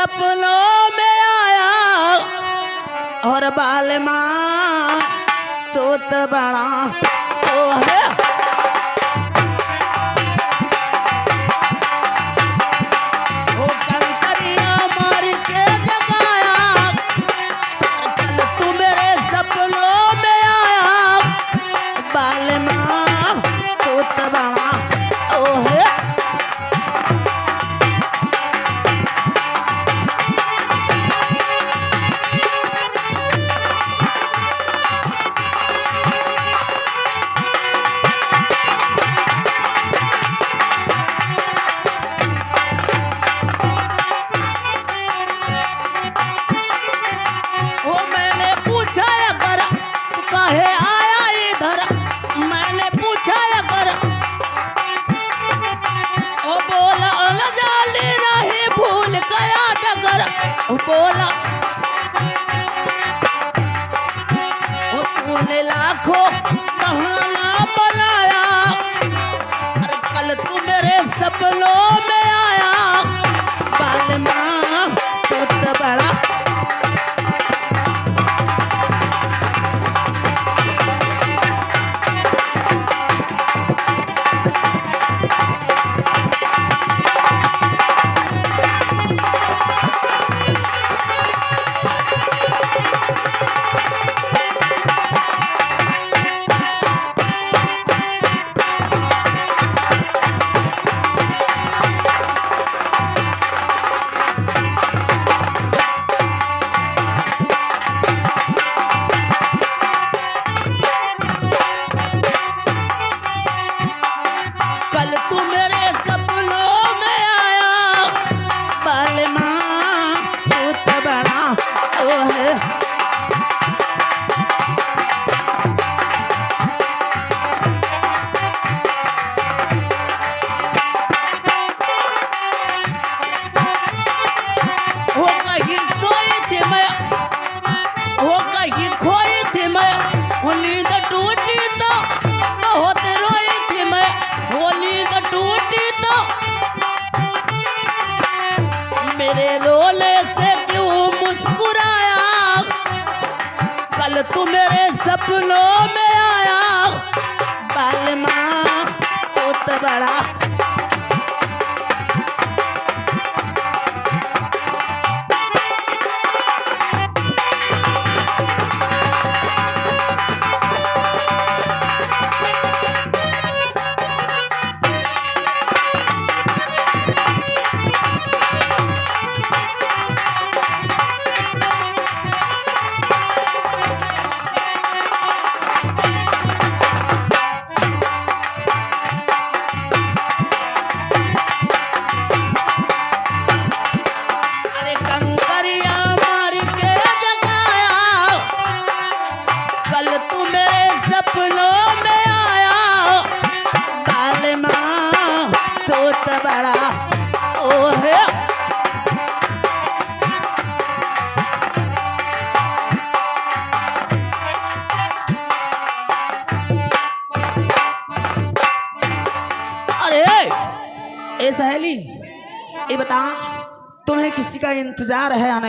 सपनों में आया और बालमा तो बड़ा ओ है वो कंकरिया मार के जगाया कल तू मेरे सपनों में आया बालमा तो बड़ा ओ है बोला तूने लाखों बहाना बनाया अरे कल तू मेरे सपनों में आया बालमा तो बड़ा नींद टूटी तो बहुत रोई थी मैं वो नींद टूटी तो मेरे रोने से क्यों मुस्कुराया कल तू मेरे सपनों में आया बालमा तो बड़ा सपनों में आया बालमा तो बड़ा ओ है अरे ए सहेली ये बता तुम्हें किसी का इंतजार है या नहीं?